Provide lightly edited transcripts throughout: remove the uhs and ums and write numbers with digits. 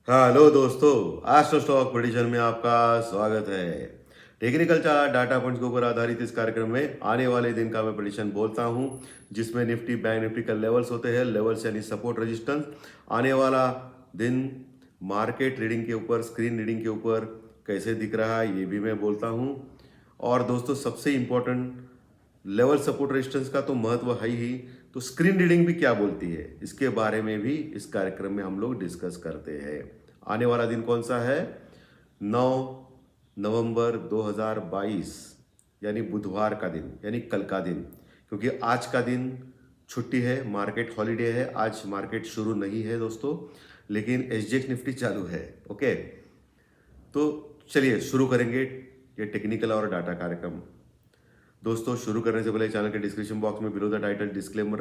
Hello दोस्तों, astro stock prediction में आपका स्वागत है। टेक्निकल चार्ट डाटा पॉइंट्स के ऊपर आधारित इस कार्यक्रम में आने वाले दिन का मैं प्रेडिक्शन बोलता हूं, जिसमें निफ्टी बैंक निफ्टी का लेवल्स होते हैं। लेवल्स यानी सपोर्ट रेजिस्टेंस। आने वाला दिन मार्केट रीडिंग के ऊपर, स्क्रीन रीडिंग के ऊपर कैसे दिख रहा है ये भी मैं बोलता हूं। और दोस्तों, सबसे इंपॉर्टेंट लेवल सपोर्ट रेजिस्टेंस का तो महत्व है ही, तो स्क्रीन रीडिंग भी क्या बोलती है इसके बारे में भी इस कार्यक्रम में हम लोग डिस्कस करते हैं। आने वाला दिन कौन सा है? 9 नवंबर 2022, यानी बुधवार का दिन, यानी कल का दिन। क्योंकि आज का दिन छुट्टी है, मार्केट हॉलीडे है। आज मार्केट शुरू नहीं है दोस्तों, लेकिन एसजीएक्स निफ्टी चालू है। ओके, तो चलिए शुरू करेंगे ये टेक्निकल और डाटा कार्यक्रम। दोस्तों, शुरू करने से पहले चैनल के डिस्क्रिप्शन बॉक्स में बिलो द टाइटल डिस्क्लेमर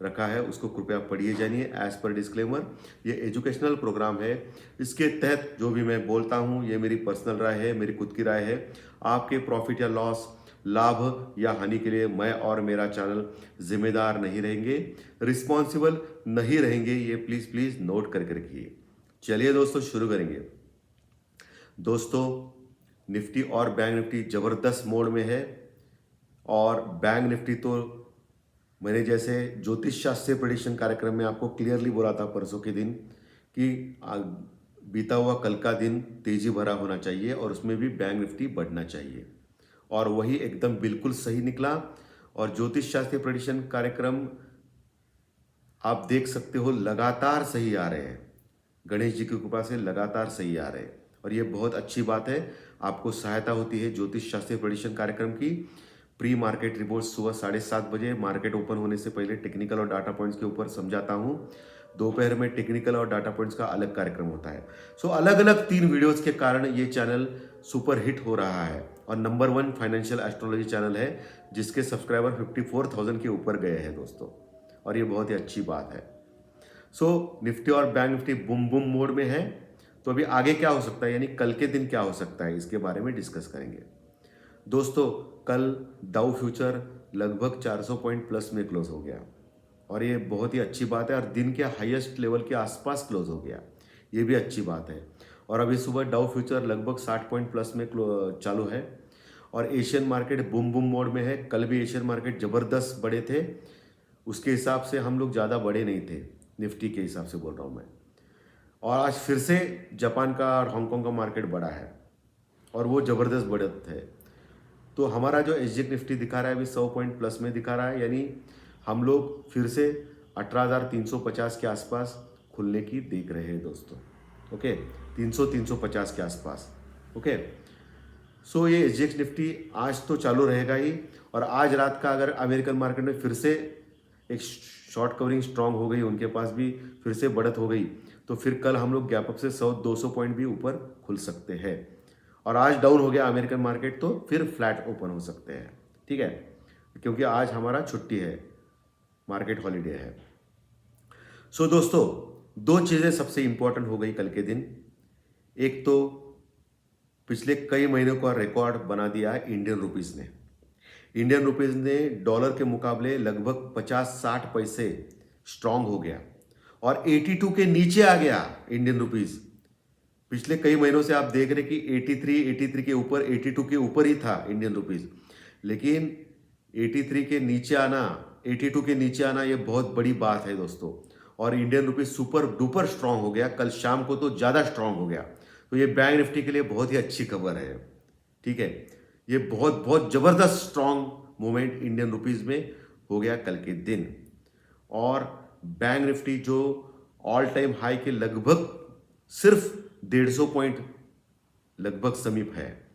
रखा है, उसको कृपया पढ़िए जानिए। एज पर डिस्क्लेमर, ये एजुकेशनल प्रोग्राम है। इसके तहत जो भी मैं बोलता हूँ ये मेरी पर्सनल राय है, मेरी खुद की राय है। आपके प्रॉफिट या लॉस, लाभ या हानि के लिए मैं और मेरा चैनल जिम्मेदार नहीं रहेंगे, रिस्पॉन्सिबल नहीं रहेंगे। ये प्लीज़ प्लीज़ नोट करके रखिए। चलिए दोस्तों, शुरू करेंगे। दोस्तों, निफ्टी और बैंक निफ्टी ज़बरदस्त मोड में है। और बैंक निफ्टी तो मैंने जैसे ज्योतिष शास्त्रीय प्रेडिक्शन कार्यक्रम में आपको क्लियरली बोला था परसों के दिन कि बीता हुआ कल का दिन तेजी भरा होना चाहिए और उसमें भी बैंक निफ्टी बढ़ना चाहिए, और वही एकदम बिल्कुल सही निकला। और ज्योतिष शास्त्रीय प्रेडिक्शन कार्यक्रम आप देख सकते हो लगातार सही आ रहे हैं। गणेश जी की कृपा से लगातार सही आ रहे हैं, और ये बहुत अच्छी बात है। आपको सहायता होती है ज्योतिष शास्त्रीय प्रेडिक्शन कार्यक्रम की। प्री मार्केट रिपोर्ट सुबह 7:30 बजे मार्केट ओपन होने से पहले टेक्निकल और डाटा पॉइंट्स के ऊपर समझाता हूँ। दोपहर में टेक्निकल और डाटा पॉइंट्स का अलग कार्यक्रम होता है। सो अलग अलग 3 वीडियोस के कारण ये चैनल सुपर हिट हो रहा है और नंबर 1 फाइनेंशियल एस्ट्रोलॉजी चैनल है, जिसके सब्सक्राइबर 54,000 के ऊपर गए हैं दोस्तों, और ये बहुत ही अच्छी बात है। सो निफ्टी और bank Nifty Bum Bum mode में है। तो अभी आगे क्या हो सकता है, यानी कल के दिन क्या हो सकता है, इसके बारे में डिस्कस करेंगे। दोस्तों, कल डाउ फ्यूचर लगभग 400 पॉइंट प्लस में क्लोज हो गया, और ये बहुत ही अच्छी बात है। और दिन के हाईएस्ट लेवल के आसपास क्लोज हो गया, ये भी अच्छी बात है। और अभी सुबह डाउ फ्यूचर लगभग 60 पॉइंट प्लस में चालू है। और Asian market boom boom mode में है। कल भी एशियन मार्केट ज़बरदस्त बड़े थे, उसके हिसाब से हम लोग ज़्यादा बड़े नहीं थे, निफ्टी के हिसाब से बोल रहा हूँ मैं। और आज फिर से जापान का और हांगकांग का मार्केट बड़ा है, और वो ज़बरदस्त बढ़त है। तो हमारा जो एसजीएक्स निफ्टी दिखा रहा है अभी 100 पॉइंट प्लस में दिखा रहा है, यानी हम लोग फिर से 18,350 के आसपास खुलने की देख रहे हैं दोस्तों। ओके, 350 के आसपास। ओके, सो ये एसजीएक्स निफ्टी आज तो चालू रहेगा ही। और आज रात का अगर अमेरिकन मार्केट में फिर से एक शॉर्ट कवरिंग स्ट्रांग हो गई, उनके पास भी फिर से बढ़त हो गई, तो फिर कल हम लोग गैप अप से 100-200 पॉइंट भी ऊपर खुल सकते हैं। और आज डाउन हो गया अमेरिकन मार्केट तो फिर फ्लैट ओपन हो सकते हैं, ठीक है, क्योंकि आज हमारा छुट्टी है, मार्केट हॉलीडे है। सो दोस्तों, 2 चीज़ें सबसे इंपॉर्टेंट हो गई कल के दिन। एक तो पिछले कई महीनों का रिकॉर्ड बना दिया है इंडियन रुपीज़ ने। इंडियन रुपीज़ ने डॉलर के मुकाबले लगभग 50-60 पैसे स्ट्रांग हो गया, और 82 के नीचे आ गया इंडियन रुपीज़। पिछले कई महीनों से आप देख रहे कि 83 के ऊपर, 82 के ऊपर ही था इंडियन रुपीज़, लेकिन 83 के नीचे आना, 82 के नीचे आना ये बहुत बड़ी बात है दोस्तों। और Indian rupees super duper strong हो गया, कल शाम को तो ज़्यादा स्ट्रांग हो गया। तो ये बैंक निफ्टी के लिए बहुत ही अच्छी खबर है, ठीक है। ये बहुत बहुत ज़बरदस्त स्ट्रांग मूवमेंट इंडियन रुपीज़ में हो गया कल के दिन। और बैंक निफ्टी जो ऑल टाइम हाई के लगभग सिर्फ 150 पॉइंट लगभग समीप है।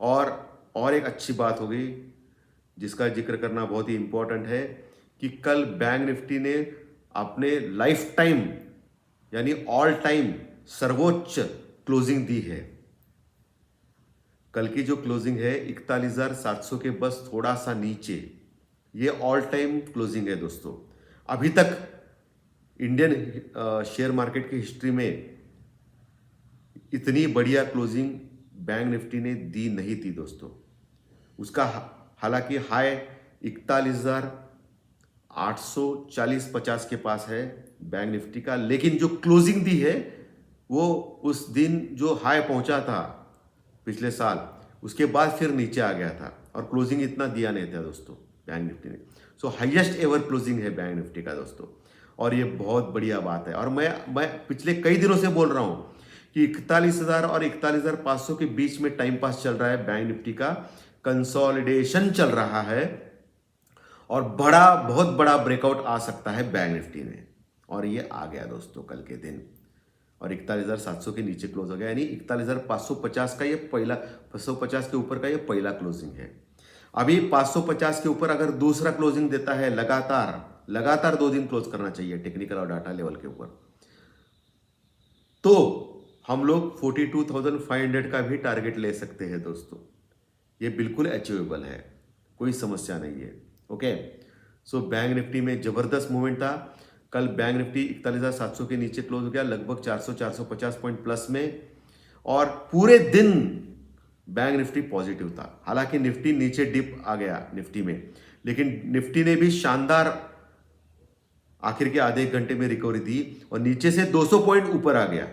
और एक अच्छी बात हो गई जिसका जिक्र करना बहुत ही इंपॉर्टेंट है, कि कल बैंक निफ्टी ने अपने लाइफ टाइम यानी ऑल टाइम सर्वोच्च क्लोजिंग दी है। कल की जो क्लोजिंग है 41,700 के बस थोड़ा सा नीचे, ये ऑल टाइम क्लोजिंग है दोस्तों। अभी तक इंडियन शेयर मार्केट की हिस्ट्री में इतनी बढ़िया क्लोजिंग बैंक निफ्टी ने दी नहीं थी दोस्तों। उसका हालांकि हाई 41,840-50 के पास है बैंक निफ्टी का, लेकिन जो क्लोजिंग दी है वो उस दिन जो हाई पहुंचा था पिछले साल, उसके बाद फिर नीचे आ गया था और क्लोजिंग इतना दिया नहीं था दोस्तों बैंक निफ्टी ने। सो हाईएस्ट एवर क्लोजिंग है बैंक निफ्टी का दोस्तों, और ये बहुत बढ़िया बात है। और मैं पिछले कई दिनों से बोल रहा हूँ कि 41,000 और 41,500 के बीच में टाइम पास चल रहा है बैंक निफ्टी का, कंसोलिडेशन चल रहा है और बहुत बड़ा ब्रेकआउट आ सकता है बैंक निफ्टी में। और ये आ गया दोस्तों कल के दिन, और 41,700 के नीचे क्लोज हो गया, यानी 41,550 का ये पहला, 550 के ऊपर का ये पहला क्लोजिंग है। अभी 550 के ऊपर अगर दूसरा क्लोजिंग देता है लगातार 2 दिन क्लोज करना चाहिए टेक्निकल और डाटा लेवल के ऊपर, तो हम लोग 42,500 का भी टारगेट ले सकते हैं दोस्तों। ये बिल्कुल अचीवेबल है, कोई समस्या नहीं है। ओके, सो बैंक निफ्टी में जबरदस्त मूवमेंट था कल। बैंक निफ्टी 41,700 के नीचे क्लोज हो गया, लगभग 400-450 पॉइंट प्लस में, और पूरे दिन बैंक निफ्टी पॉजिटिव था। हालांकि निफ्टी नीचे डिप आ गया निफ्टी में, लेकिन निफ्टी ने भी शानदार आखिर के आधे घंटे में रिकवरी दी और नीचे से 200 पॉइंट ऊपर आ गया।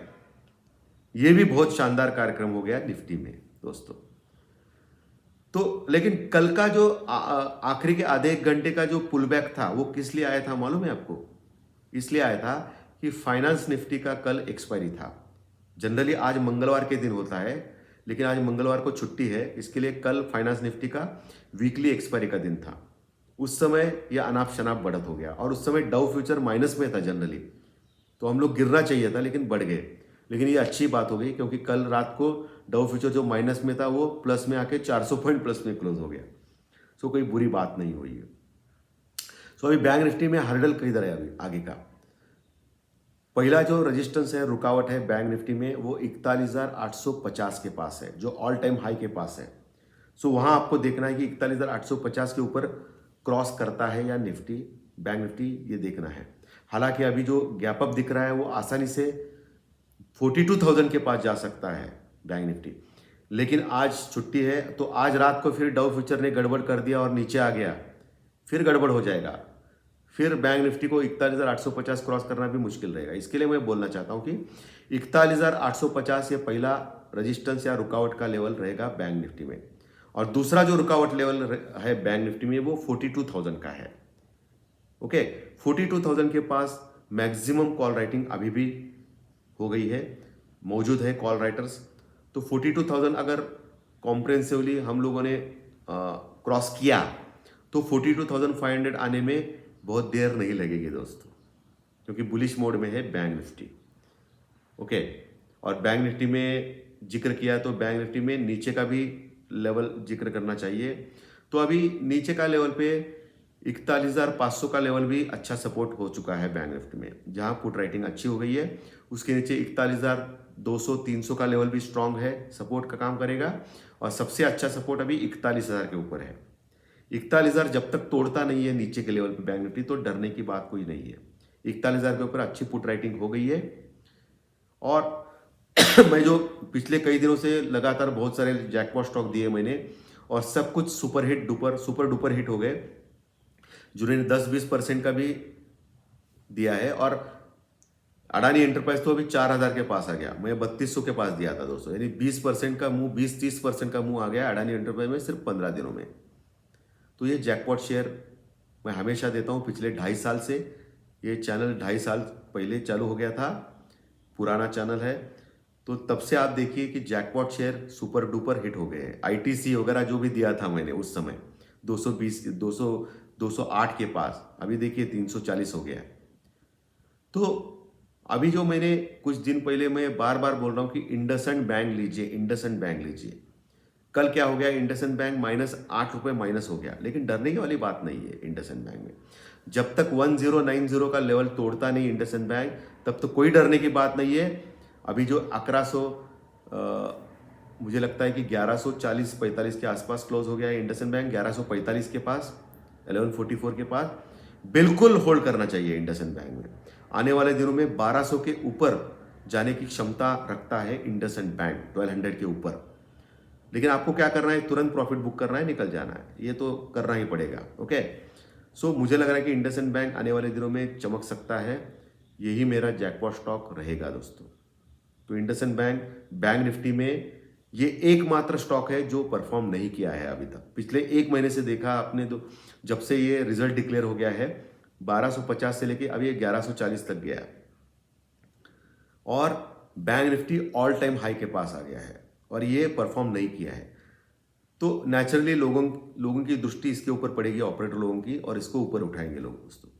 यह भी बहुत शानदार कार्यक्रम हो गया निफ्टी में दोस्तों। तो लेकिन कल का जो आखिरी के आधे एक घंटे का जो पुल बैक था वो किस लिए आया था मालूम है आपको? इसलिए आया था कि फाइनेंस निफ्टी का कल एक्सपायरी था। जनरली आज मंगलवार के दिन होता है, लेकिन आज मंगलवार को छुट्टी है, इसके लिए कल फाइनेंस निफ्टी का वीकली एक्सपायरी का दिन था। उस समय यह अनाप शनाप बढ़त हो गया और उस समय डाउ फ्यूचर माइनस में था जनरली, तो हम लोग गिरना चाहिए था लेकिन बढ़ गए। लेकिन ये अच्छी बात हो गई क्योंकि कल रात को डाउ फ्यूचर जो माइनस में था वो प्लस में आके 400 पॉइंट प्लस में क्लोज हो गया। सो कोई बुरी बात नहीं हुई है। सो अभी बैंक निफ्टी में हर्डल किधर है अभी आगे का? पहला जो रेजिस्टेंस है, रुकावट है बैंक निफ्टी में, वो 41,850 के पास है, जो ऑल टाइम हाई के पास है। सो वहां आपको देखना है कि 41,850 के ऊपर क्रॉस करता है या निफ्टी, बैंक निफ्टी, ये देखना है। हालांकि अभी जो गैप अप दिख रहा है वो आसानी से 42,000 के पास जा सकता है बैंक निफ्टी, लेकिन आज छुट्टी है तो आज रात को फिर डाउ फ्यूचर ने गड़बड़ कर दिया और नीचे आ गया, फिर गड़बड़ हो जाएगा, फिर बैंक निफ्टी को 41,850 क्रॉस करना भी मुश्किल रहेगा। इसके लिए मैं बोलना चाहता हूं कि 41,850 ये पहला रेजिस्टेंस या रुकावट का लेवल रहेगा बैंक निफ्टी में, और दूसरा जो रुकावट लेवल है बैंक निफ्टी में वो 42,000 का है। ओके, 42,000 के पास मैक्सिमम कॉल राइटिंग अभी भी हो गई है, मौजूद है कॉल राइटर्स। तो 42,000 अगर कॉम्प्रेहेंसिवली हम लोगों ने क्रॉस किया तो 42,500 आने में बहुत देर नहीं लगेगी दोस्तों, क्योंकि बुलिश मोड में है बैंक निफ्टी। ओके, और बैंक निफ्टी में जिक्र किया तो बैंक निफ्टी में नीचे का भी लेवल जिक्र करना चाहिए। तो अभी नीचे का लेवल पे 41,500 का लेवल भी अच्छा सपोर्ट हो चुका है बैंक निफ्टी में, जहां पुट राइटिंग अच्छी हो गई है। उसके नीचे 41,200-300 का लेवल भी स्ट्रांग है, सपोर्ट का काम करेगा, और सबसे अच्छा सपोर्ट अभी 41,000 के ऊपर है। 41,000 जब तक तोड़ता नहीं है नीचे के लेवल पे बैंक निफ्टी, तो डरने की बात कोई नहीं है। 41,000 के ऊपर अच्छी पुट राइटिंग हो गई है। और मैं जो पिछले कई दिनों से लगातार बहुत सारे जैकपॉट स्टॉक दिए मैंने, और सब कुछ सुपर डुपर हिट हो गए, जिन्होंने 10-20% का भी दिया है। और अडानी एंटरप्राइज तो अभी 4,000 के पास आ गया, मैं 3200 के पास दिया था दोस्तों, यानी 20% का मूव, 20-30% का मूव आ गया अडानी एंटरप्राइज में सिर्फ 15 दिनों में। तो ये जैकपॉट शेयर मैं हमेशा देता हूँ पिछले 2.5 साल से। ये चैनल 2.5 साल पहले चालू हो गया था, पुराना चैनल है, तो तब से आप देखिए कि jackpot share super duper hit हो गए हैं। आईटीसी वगैरह जो भी दिया था मैंने उस समय 208 के पास, अभी देखिए 340 हो गया है। तो अभी जो मैंने कुछ दिन पहले, मैं बार बार बोल रहा हूं कि इंडसइंड बैंक लीजिए, इंडसइंड बैंक लीजिए। कल क्या हो गया, इंडसइंड बैंक -8 माइनस हो गया, लेकिन डरने की वाली बात नहीं है इंडसइंड बैंक में। जब तक 1090 का लेवल तोड़ता नहीं इंडसइंड बैंक, तब तो कोई डरने की बात नहीं है। अभी जो 1100, मुझे लगता है कि 1140-45 के आसपास क्लोज हो गया है इंडसइंड बैंक, 1145 के पास, 1144 के पास। बिल्कुल होल्ड करना चाहिए इंडसइंड बैंक में। आने वाले दिनों में 1200 के ऊपर जाने की क्षमता रखता है इंडसइंड बैंक, 1200 के ऊपर। लेकिन आपको क्या करना है, तुरंत प्रॉफिट बुक करना है, निकल जाना है, ये तो करना ही पड़ेगा। ओके, सो मुझे लग रहा है कि इंडसइंड बैंक आने वाले दिनों में चमक सकता है। यही मेरा जैकपॉट स्टॉक रहेगा दोस्तों। तो इंडसइंड बैंक, बैंक निफ्टी में ये एकमात्र स्टॉक है जो परफॉर्म नहीं किया है अभी तक। पिछले एक महीने से देखा आपने तो, जब से ये रिजल्ट डिक्लेयर हो गया है 1250 से लेके अभी 1140 तक गया है और bank Nifty all time high के पास आ गया है और ये परफॉर्म नहीं किया है। तो नेचुरली लोगों की दृष्टि इसके ऊपर पड़ेगी, ऑपरेटर लोगों की, और इसको ऊपर उठाएंगे लोग दोस्तों।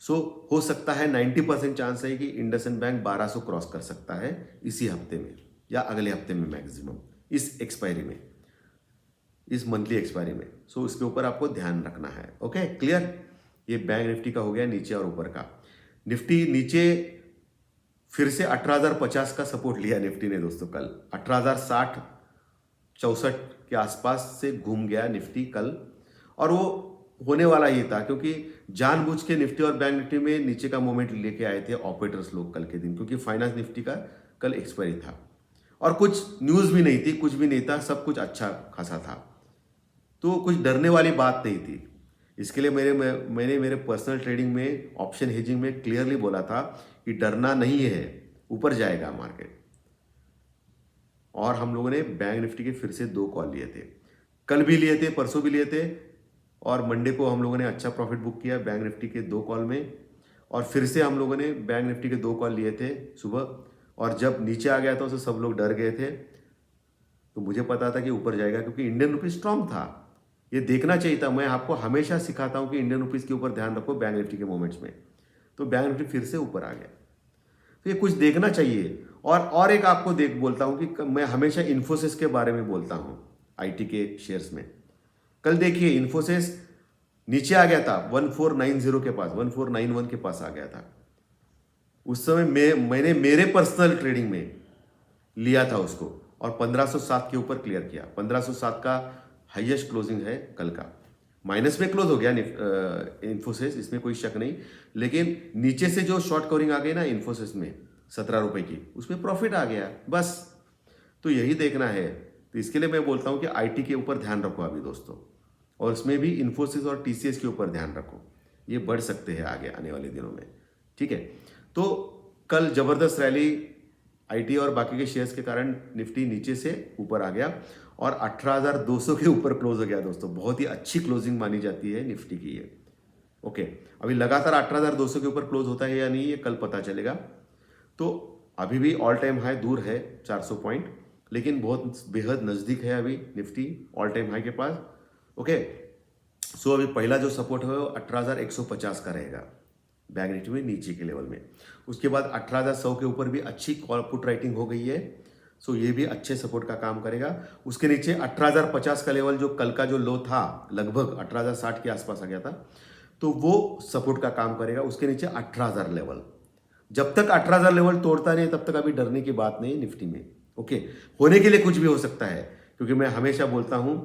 सो हो सकता है 90% चांस है कि इंडसइंड बैंक 1200 क्रॉस कर सकता है इसी हफ्ते में या अगले हफ्ते में मैक्सिमम, इस एक्सपायरी में, इस मंथली एक्सपायरी में। सो इसके ऊपर आपको ध्यान रखना है। Okay, clear. ये बैंक निफ्टी का हो गया नीचे और ऊपर का। निफ्टी नीचे फिर से 18,050 का सपोर्ट लिया निफ्टी ने दोस्तों कल। 18,060 64 के आसपास से घूम गया निफ्टी कल, और वो होने वाला ही था क्योंकि जानबूझ के निफ्टी और बैंक निफ्टी में नीचे का मोमेंट लेके आए थे ऑपरेटर्स लोग कल के दिन, क्योंकि फाइनेंस निफ्टी का कल एक्सपायरी था और कुछ न्यूज़ भी नहीं थी, कुछ भी नहीं था, सब कुछ अच्छा खासा था। तो कुछ डरने वाली बात नहीं थी। इसके लिए मैंने मेरे पर्सनल ट्रेडिंग में, ऑप्शन हेजिंग में क्लियरली बोला था कि डरना नहीं है, ऊपर जाएगा मार्केट। और हम लोगों ने बैंक निफ्टी के फिर से 2 कॉल लिए थे, कल भी लिए थे, परसों भी लिए थे, और मंडे को हम लोगों ने अच्छा प्रॉफिट बुक किया बैंक निफ्टी के 2 कॉल में। और फिर से हम लोगों ने बैंक निफ्टी के 2 कॉल लिए थे सुबह, और जब नीचे आ गया था तो सब लोग डर गए थे। तो मुझे पता था कि ऊपर जाएगा क्योंकि इंडियन रुपीज स्ट्रांग था, ये देखना चाहिए था। मैं आपको हमेशा सिखाता हूं कि इंडियन रुपीज के ऊपर ध्यान रखो बैंक निफ्टी के मोमेंट्स में। तो बैंक निफ्टी फिर से ऊपर आ गया, तो ये कुछ देखना चाहिए। और एक आपको बोलता हूं कि मैं हमेशा इन्फोसिस के बारे में बोलता हूं, आईटी के शेयर्स में। कल देखिए इन्फोसिस नीचे आ गया था 1490 के पास, 1491 के पास आ गया था। उस समय मैंने मेरे पर्सनल ट्रेडिंग में लिया था उसको और 1507 के ऊपर क्लियर किया। 1507 का हाईएस्ट क्लोजिंग है कल का। माइनस में क्लोज हो गया इन्फोसिस, इसमें कोई शक नहीं, लेकिन नीचे से जो शॉर्ट कवरिंग आ गई ना इन्फोसिस में 17 रुपए की, उसमें प्रॉफिट आ गया बस। तो यही देखना है। तो इसके लिए मैं बोलता हूं कि आईटी के ऊपर ध्यान रखो अभी दोस्तों, और इसमें भी इन्फोसिस और टीसीएस के ऊपर ध्यान रखो, ये बढ़ सकते हैं आगे आने वाले दिनों में। ठीक है, तो कल जबरदस्त रैली आईटी और बाकी के शेयर्स के कारण निफ्टी नीचे से ऊपर आ गया और 18,200 के ऊपर क्लोज हो गया दोस्तों। बहुत ही अच्छी क्लोजिंग मानी जाती है निफ्टी की ये। ओके, अभी लगातार 18,200 के ऊपर क्लोज होता है या नहीं ये कल पता चलेगा। तो अभी भी ऑल टाइम हाई दूर है 400 पॉइंट, लेकिन बहुत बेहद नज़दीक है अभी निफ्टी ऑल टाइम हाई के पास। ओके, सो अभी पहला जो सपोर्ट है वो 18,150 का रहेगा बैंक निफ्टी में नीचे के लेवल में। उसके बाद 18,100 के ऊपर भी अच्छी कॉल पुट राइटिंग हो गई है, सो ये भी अच्छे सपोर्ट का काम करेगा। उसके नीचे 18,050 का लेवल, जो कल का जो लो था लगभग 18,060 के आसपास आ गया था, तो वो सपोर्ट का काम करेगा। उसके नीचे 18,000 लेवल, जब तक 18,000 लेवल तोड़ता नहीं तब तक अभी डरने की बात नहीं निफ्टी में। ओके, होने के लिए कुछ भी हो सकता है, क्योंकि मैं हमेशा बोलता हूं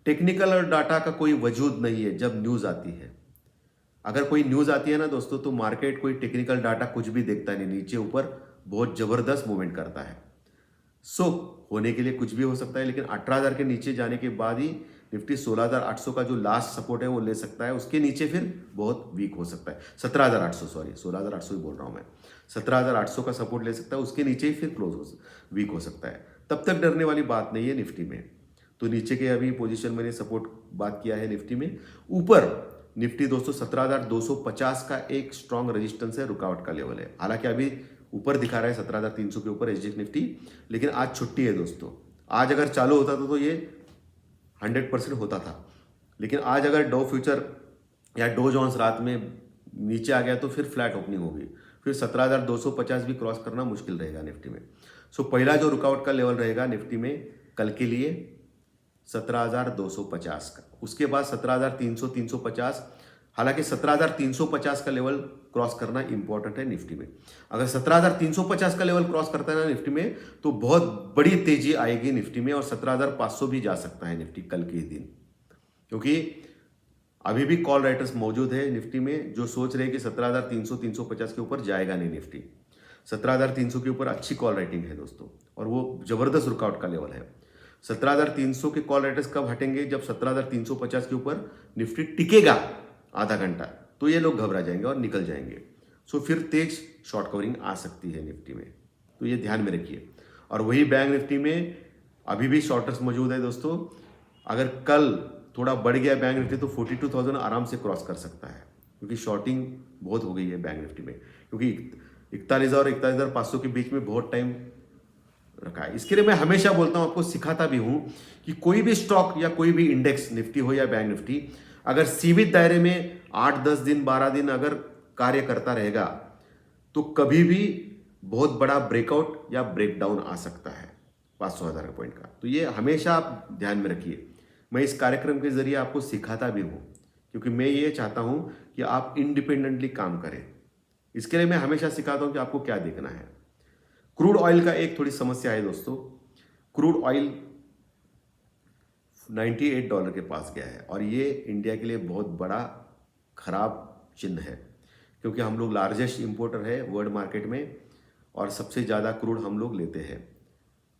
टेक्निकल और डाटा का कोई वजूद नहीं है जब न्यूज आती है। अगर कोई न्यूज आती है ना दोस्तों, तो मार्केट कोई टेक्निकल डाटा कुछ भी देखता नहीं, नीचे ऊपर बहुत जबरदस्त मूवमेंट करता है। सो होने के लिए कुछ भी हो सकता है, लेकिन 18,000 के नीचे जाने के बाद ही निफ्टी 16,800 का जो लास्ट सपोर्ट है वो ले सकता है। उसके नीचे फिर बहुत वीक हो सकता है। 17,800, सॉरी 16,800 ही बोल रहा हूं मैं, 17,800 का सपोर्ट ले सकता है। उसके नीचे ही फिर वीक हो सकता है। तब तक डरने वाली बात नहीं है निफ्टी में। तो नीचे के अभी पोजीशन मैंने सपोर्ट बात किया है निफ्टी में। ऊपर निफ्टी दोस्तों 17,250 का एक स्ट्रॉन्ग रेजिस्टेंस है, रुकावट का लेवल है। हालांकि अभी ऊपर दिखा रहा है 17,300 के ऊपर एसजीएक्स निफ्टी, लेकिन आज छुट्टी है दोस्तों। आज अगर चालू होता तो ये 100% होता था, लेकिन आज अगर डो फ्यूचर या डो जोन्स रात में नीचे आ गया तो फिर फ्लैट ओपनिंग होगी, फिर 17,250 भी क्रॉस करना मुश्किल रहेगा निफ्टी में। सो पहला जो रुकावट का लेवल रहेगा निफ्टी में कल के लिए 17,250 का, उसके बाद 17,300, 350। हालांकि 17,350 का लेवल क्रॉस करना इंपॉर्टेंट है निफ्टी में। अगर 17,350 का लेवल क्रॉस करता है ना निफ्टी में, तो बहुत बड़ी तेजी आएगी निफ्टी में, और 17,500 भी जा सकता है निफ्टी कल के दिन, क्योंकि अभी भी कॉल राइटर्स मौजूद है निफ्टी में जो सोच रहे हैं कि 17,300, 350 के ऊपर जाएगा नहीं निफ्टी। 17,300 के ऊपर अच्छी कॉल राइटिंग है दोस्तों, और वो जबरदस्त रुकावट का लेवल है। 17,300 के कॉल राइटर्स कब हटेंगे? जब 17,350 के ऊपर निफ्टी टिकेगा आधा घंटा, तो ये लोग घबरा जाएंगे और निकल जाएंगे। सो फिर तेज शॉर्ट कवरिंग आ सकती है निफ्टी में, तो ये ध्यान में रखिए। और वही बैंक निफ्टी में अभी भी शॉर्टर्स मौजूद है दोस्तों। अगर कल थोड़ा बढ़ गया बैंक निफ्टी तो 42,000 आराम से क्रॉस कर सकता है, क्योंकि शॉर्टिंग बहुत हो गई है बैंक निफ्टी में, क्योंकि 41,000 और 41,500 के बीच में बहुत टाइम रखा है। इसके लिए मैं हमेशा बोलता हूं, आपको सिखाता भी हूं कि कोई भी स्टॉक या कोई भी इंडेक्स, निफ्टी हो या बैंक निफ्टी, अगर सीमित दायरे में 8-10 दिन 12 दिन अगर कार्य करता रहेगा तो कभी भी बहुत बड़ा ब्रेकआउट या ब्रेकडाउन आ सकता है 500,000 पॉइंट का। तो ये हमेशा आप ध्यान में रखिए। मैं इस कार्यक्रम के जरिए आपको सिखाता भी हूं, क्योंकि मैं ये चाहता हूं कि आप इंडिपेंडेंटली काम करें। इसके लिए मैं हमेशा सिखाता हूं कि आपको क्या देखना है। क्रूड ऑयल का एक थोड़ी समस्या है दोस्तों। क्रूड ऑयल $98 के पास गया है और ये इंडिया के लिए बहुत बड़ा खराब चिन्ह है, क्योंकि हम लोग लार्जेस्ट इंपोर्टर है वर्ल्ड मार्केट में और सबसे ज़्यादा क्रूड हम लोग लेते हैं।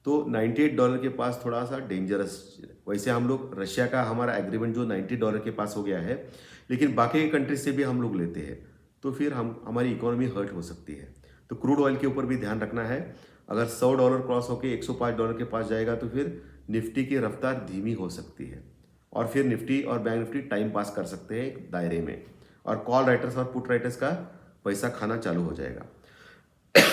तो $98 के पास थोड़ा सा डेंजरस। वैसे हम लोग रशिया का हमारा एग्रीमेंट जो $90 के पास हो गया है, लेकिन बाकी कंट्रीज से भी हम लोग लेते हैं, तो फिर हमारी इकोनॉमी हर्ट हो सकती है। तो क्रूड ऑयल के ऊपर भी ध्यान रखना है। अगर $100 क्रॉस होकर $105 के पास जाएगा तो फिर निफ्टी की रफ्तार धीमी हो सकती है और फिर निफ्टी और बैंक निफ्टी टाइम पास कर सकते हैं एक दायरे में, और कॉल राइटर्स और पुट राइटर्स का पैसा खाना चालू हो जाएगा।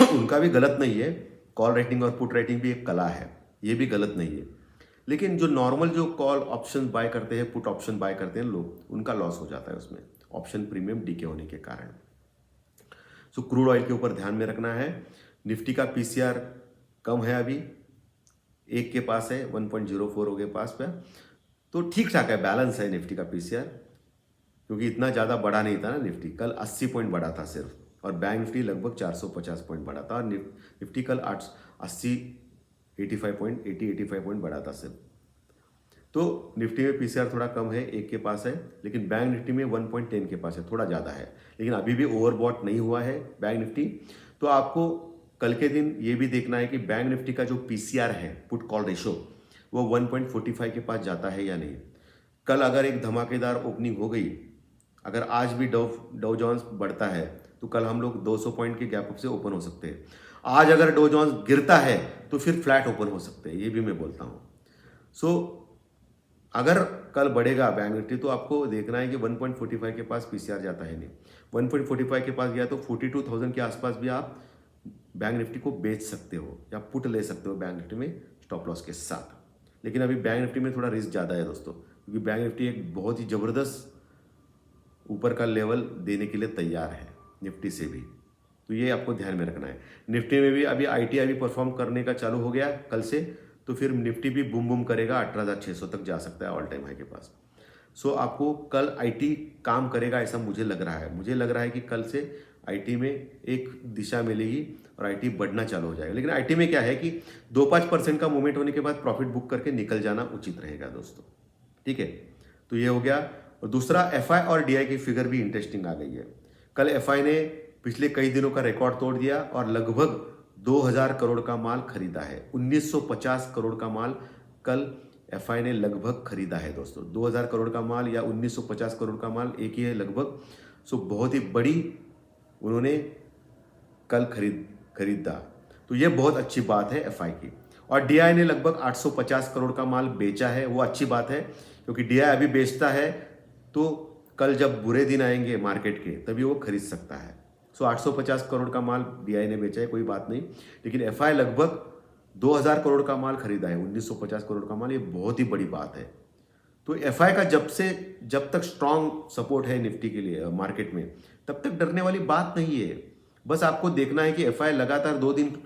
उनका भी गलत नहीं है, कॉल राइटिंग और पुट राइटिंग भी एक कला है, ये भी गलत नहीं है, लेकिन जो नॉर्मल जो कॉल ऑप्शन बाय करते हैं, पुट ऑप्शन बाय करते हैं लोग, उनका लॉस हो जाता है उसमें ऑप्शन प्रीमियम डीके होने के कारण। सो क्रूड ऑयल के ऊपर ध्यान में रखना है। निफ्टी का पीसीआर कम है, अभी 1 के पास है, 1.04 हो गए पास पे, तो ठीक ठाक है, बैलेंस है निफ्टी का पीसीआर, क्योंकि इतना ज़्यादा बढ़ा नहीं था ना निफ्टी। कल 80 पॉइंट बढ़ा था सिर्फ, और बैंक निफ्टी लगभग 450 पॉइंट बढ़ा था, और निफ्टी कल 85 पॉइंट बढ़ा था सिर्फ। तो निफ्टी में पीसीआर थोड़ा कम है, 1 के पास है, लेकिन बैंक निफ्टी में 1.10 के पास है, थोड़ा ज़्यादा है, लेकिन अभी भी ओवरबॉट नहीं हुआ है बैंक निफ्टी। तो आपको कल के दिन ये भी देखना है कि बैंक निफ्टी का जो पीसीआर है, पुट कॉल रेशो, वो 1.45 के पास जाता है या नहीं। कल अगर एक धमाकेदार ओपनिंग हो गई, अगर आज भी डो जोन्स बढ़ता है तो कल हम लोग 200 पॉइंट के गैप अप से ओपन हो सकते हैं। आज अगर डो जोन्स गिरता है तो फिर फ्लैट ओपन हो सकते हैं, ये भी मैं बोलता हूँ। सो अगर कल बढ़ेगा बैंक निफ्टी तो आपको देखना है कि 1.45 के पास पीसीआर जाता है नहीं। 1.45 के पास गया तो 42,000 के आसपास भी आप बैंक निफ्टी को बेच सकते हो या पुट ले सकते हो बैंक निफ्टी में स्टॉप लॉस के साथ। लेकिन अभी बैंक निफ्टी में थोड़ा रिस्क ज़्यादा है दोस्तों, क्योंकि बैंक निफ्टी एक बहुत ही ज़बरदस्त ऊपर का लेवल देने के लिए तैयार है निफ्टी से भी, तो ये आपको ध्यान में रखना है। निफ्टी में भी अभी आईटीआई भी परफॉर्म करने का चालू हो गया कल से, तो फिर निफ्टी भी बूम बूम करेगा, 18,600 तक जा सकता है ऑल टाइम हाई के पास। सो आपको कल आईटी काम करेगा ऐसा मुझे लग रहा है। मुझे लग रहा है कि कल से आईटी में एक दिशा मिलेगी और आईटी बढ़ना चालू हो जाएगा। लेकिन आईटी में क्या है कि 2-5% का मूवमेंट होने के बाद प्रॉफिट बुक करके निकल जाना उचित रहेगा दोस्तों, ठीक है। तो ये हो गया। और दूसरा, एफआई और डीआई की फिगर भी इंटरेस्टिंग आ गई है। कल एफआई ने पिछले कई दिनों का रिकॉर्ड तोड़ दिया और लगभग 2,000 करोड़ का माल खरीदा है। 1950 करोड़ का माल कल एफआई ने लगभग खरीदा है दोस्तों। 2,000 करोड़ का माल या 1950 करोड़ का माल एक ही है लगभग। सो बहुत ही बड़ी उन्होंने कल खरीदा, तो ये बहुत अच्छी बात है एफआई की। और डीआई ने लगभग 850 करोड़ का माल बेचा है, वो अच्छी बात है, क्योंकि डीआई अभी बेचता है तो कल जब बुरे दिन आएंगे मार्केट के तभी वो खरीद सकता है। सो 850 करोड़ का माल डीआई ने बेचा है, कोई बात नहीं, लेकिन एफआई लगभग 2,000 करोड़ का माल खरीदा है, 1950 करोड़ का माल, ये बहुत ही बड़ी बात है। तो एफआई का जब तक स्ट्रांग सपोर्ट है निफ्टी के लिए मार्केट में, तब तक डरने वाली बात नहीं है। बस आपको देखना है कि एफआई लगातार 2 दिन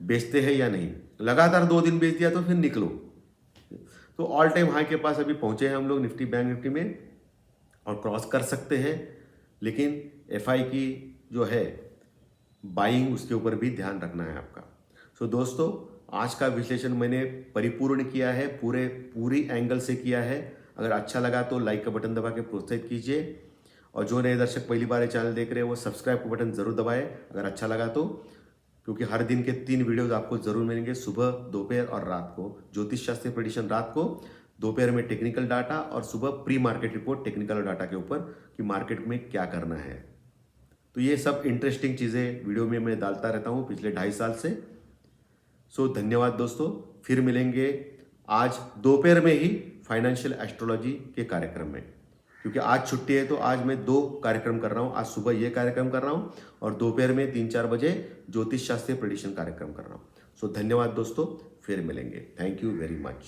बेचते हैं या नहीं। लगातार 2 दिन बेच दिया तो फिर निकलो। तो ऑल टाइम हाई के पास अभी पहुंचे हैं हम लोग निफ्टी बैंक निफ्टी में, और क्रॉस कर सकते हैं, लेकिन एफआई की जो है बाइंग, उसके ऊपर भी ध्यान रखना है आपका। सो दोस्तों, आज का विश्लेषण मैंने परिपूर्ण किया है, पूरी एंगल से किया है। अगर अच्छा लगा तो लाइक का बटन दबा के प्रोत्साहित कीजिए, और जो नए दर्शक पहली बार ये चैनल देख रहे हैं वो सब्सक्राइब का बटन जरूर दबाएं अगर अच्छा लगा तो, क्योंकि हर दिन के 3 वीडियोज आपको जरूर मिलेंगे, सुबह, दोपहर और रात को। ज्योतिष शास्त्री प्रेडिक्शन रात को, दोपहर में टेक्निकल डाटा, और सुबह pre market report technical data के ऊपर कि मार्केट में क्या करना है। तो ये सब इंटरेस्टिंग चीज़ें वीडियो में मैं डालता रहता हूँ पिछले 2.5 साल से। सो धन्यवाद दोस्तों, फिर मिलेंगे आज दोपहर में ही फाइनेंशियल एस्ट्रोलॉजी के कार्यक्रम में, क्योंकि आज छुट्टी है तो आज मैं 2 कार्यक्रम कर रहा हूँ। आज सुबह ये कार्यक्रम कर रहा हूँ और दोपहर में 3-4 बजे ज्योतिष शास्त्रीय प्रेडिक्शन कार्यक्रम कर रहा हूँ। सो धन्यवाद दोस्तों, फिर मिलेंगे। Thank you very much.